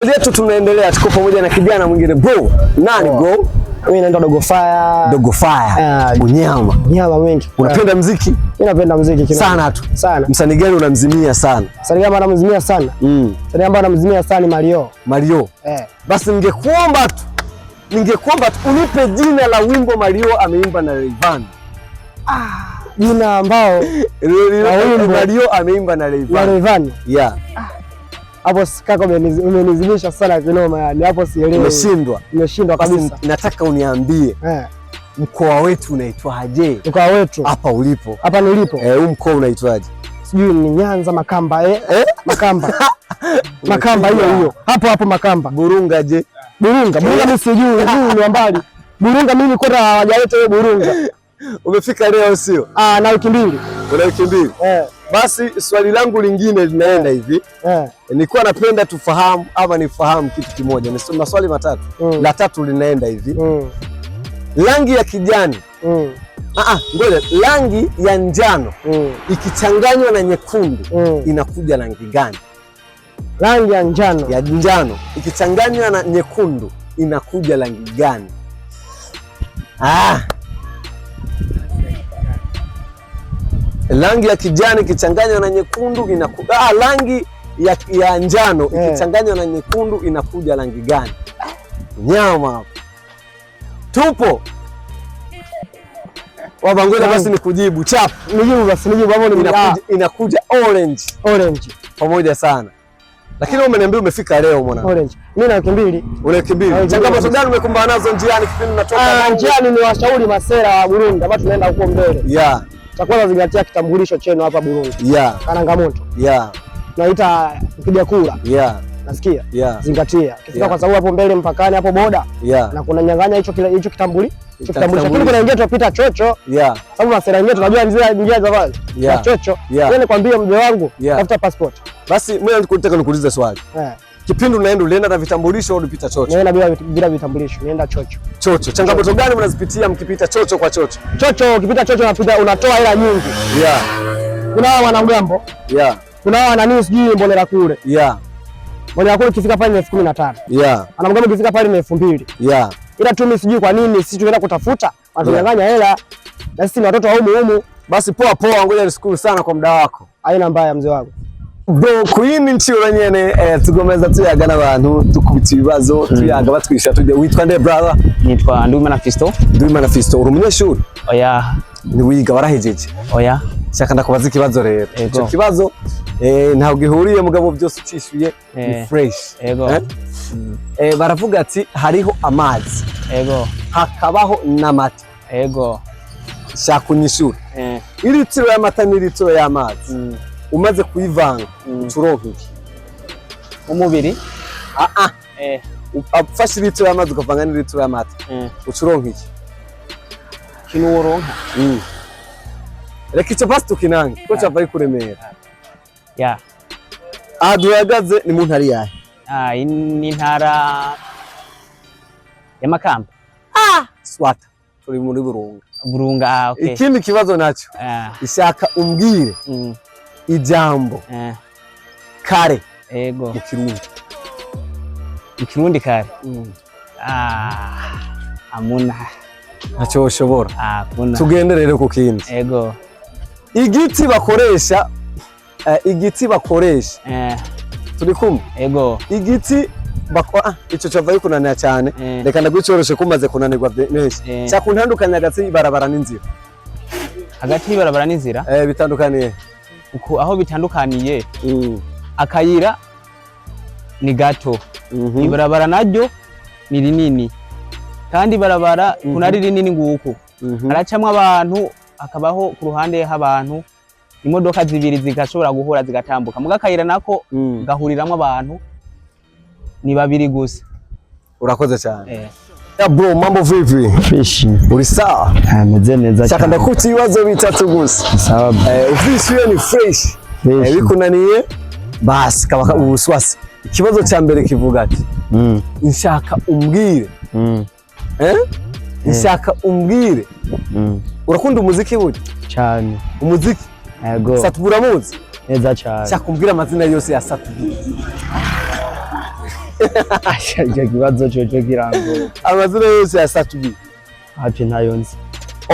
safari yetu tunaendelea, tuko pamoja na kijana mwingine bro. Nani bro? Mimi naitwa Dogo Fire. Dogo Fire. Unyama. Nyama wengi. Unapenda muziki? Mimi napenda muziki kidogo. Sana tu. Sana. Msanii gani unamzimia sana? Msanii ambaye anamzimia sana. Msanii ambaye anamzimia sana ni Mario. Mario. Basi ningekuomba tu unipe jina la wimbo Mario ameimba na Rayvanny. Jina ambao Mario ameimba na Rayvanny. Yeah. Hapo kaka umenizimisha sana kinoma, yani hapo sielewi. Nimeshindwa kabisa. Nataka uniambie mkoa wetu unaitwaje? Mkoa wetu hapa ulipo. Hapa nilipo. Huu mkoa unaitwaje? Sijui ni Nyanza, Makamba Makamba. Makamba hiyo. Hapo Makamba. Burunga je? Burunga mimi sijui, ni mbali. Burunga mimi kwenda hawajaleta wewe Burunga. Umefika leo sio? Na wiki mbili. Una wiki mbili? Basi swali langu lingine linaenda hivi. Nilikuwa napenda tufahamu ama nifahamu kitu kimoja. Ni maswali matatu. La tatu linaenda hivi. Rangi ya kijani. Ngoja, rangi ya njano ikichanganywa na nyekundu inakuja rangi gani? Rangi ya njano ikichanganywa na nyekundu inakuja rangi gani? Rangi ya kijani ikichanganywa na nyekundu inakuja rangi ya njano ikichanganywa na nyekundu inakuja rangi gani? Nyama hapo. Tupo. Wabangoja basi nikujibu chap. Nijibu hapo inakuja orange. Pamoja sana. Lakini umeniambia umefika leo mwana. Orange. Mimi na wiki mbili. Una wiki mbili. Changamoto gani umekumbana nazo njiani kipindi unatoka? Njiani ni washauri masera wa Burundi ambao tunaenda huko mbele. Yeah. Cha kwanza zingatia kitambulisho chenu hapa Burundi. Yeah. Changamoto. Yeah. Naita kupiga kura. Yeah. Nasikia? Yeah. Zingatia. Kifika kwa sababu hapo mbele mpakani hapo boda. Yeah. Na kuna nyang'anya hicho kitambulisho. Lakini kuna ingia tupita chocho. Yeah. Sababu masera yenyewe tunajua njia za pale. Yeah. Chocho. Yeah. Wewe nikwambie mzee wangu, tafuta passport. Basi mimi nataka nikuulize swali. Kipindi ulienda na vitambulisho au ulipita chocho? Nienda bila vitambulisho, nienda chocho. Chocho. Changamoto gani mnazipitia mkipita chocho kwa chocho? Chocho ukipita chocho unatoa hela nyingi. Yeah. Kuna wanamgambo. Yeah. Kuna nani sijui Mbonera kule. Yeah. Mbonera kule ukifika pale ni 15,000. Yeah. Wanamgambo ukifika pale ni 2,000. Yeah. Ila tu mimi sijui kwa nini sisi tunaenda kutafuta, wananyang'anya hela. Na sisi ni watoto wa humu. Basi poa, ngoja nishukuru sana kwa muda wako. Haina mbaya mzee wangu. Bro, kuyindi nchiro nyene tugomeza tuyaga n'abantu tukubita ibibazo tuyaga batwisha tujye. Witwa nde brother? Nitwa Ndwimana Fiston. Ndwimana Fiston, uri umunyeshuri? Oya. Ni wiga warahejeje? Oya. Shaka ndakubaza ikibazo rero. Ico kibazo ntaho gihuriye mugabo byose ucishuye ni fresh. Baravuga ati hariho amazi. Hakabaho n'amata. Shaka unyishura. Iritiro y'amata n'iritiro y'amazi. Umaze kuyivanga ucuronka iki? Umubiri? Ufashe litiro y'amazi ukavanga n'ilitiro y'amata. Ucuronka iki? Kino woronka. Reka icyo basi tukinange ko cyava kuremera. Ya. Duhagaze ni mu ntara yahe? Ni ntara ya Makamba. Swata. Turi muri Burunga. Burunga, okay. Ikindi kibazo nacho. Ishaka umbwire. Ijambo kare mu Kirundi kare amuna ntacyo ushobora tugende rero ku kindi igiti bakoresha turi kumwe igiti icyo cyava yikunanira cyane reka ndagwicoroshe kumaze kunanirwa menshi cyakuntandukanya hagati y'ibarabara n'inzira hagati y'ibarabara n'inzira bitandukaniye aho bitandukaniye akayira ni gato ibarabara naryo ni rinini kandi ibarabara kunari rinini nguko haracamwe abantu akabaho ku ruhande y'abantu imodoka zibiri zigashobora guhura zigatambuka muga akayira nako gahuriramwe abantu ni babiri gusa. Urakoze cyane. Bro, mambo vipi? Fresh. Uri sawa? Meze neza cyane. Shaka ndakuti ibibazo bitatu gusa. Sawa. Ufisi ni fresh. Bikunaniye basi kaba ubuswasi. Ikibazo cya mbere kivuga ati nshaka umbwire. Nshaka umbwire. Urakunda umuziki buri? Cyane. Umuziki? Yego. Satubura muzi? Neza cyane. Nshaka umbwire amazina yose ya Satubura. Asha icyo kibazo cyo kirango. Amazina yose ya Satubi. Hapi ntayo nzi.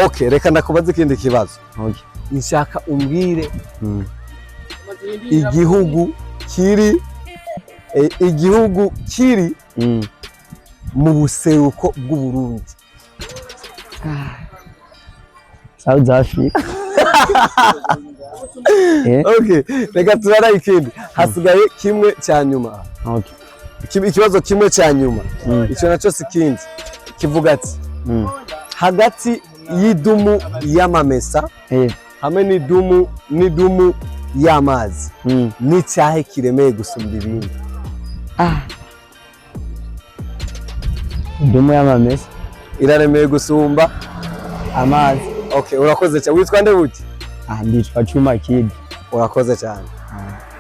Okay, reka ndakubaza ikindi kibazo. Okay. Nshaka umbwire igihugu kiri mu buseruko bw'u Burundi. South Africa. Okay, reka turara ikindi. Hasigaye kimwe cya nyuma. Okay. Ikibazo kimwe cya nyuma. Icyo naco sikindi. Kivuga ati hagati y'idumu y'amamesa hamwe n'idumu y'amazi n'icyahe kiremeye gusumba ibindi. Idumu y'amamesa iraremeye gusumba amazi. Okay, urakoze cyane. Witwa nde buti? Nditwa Chuma Kid. Urakoze cyane.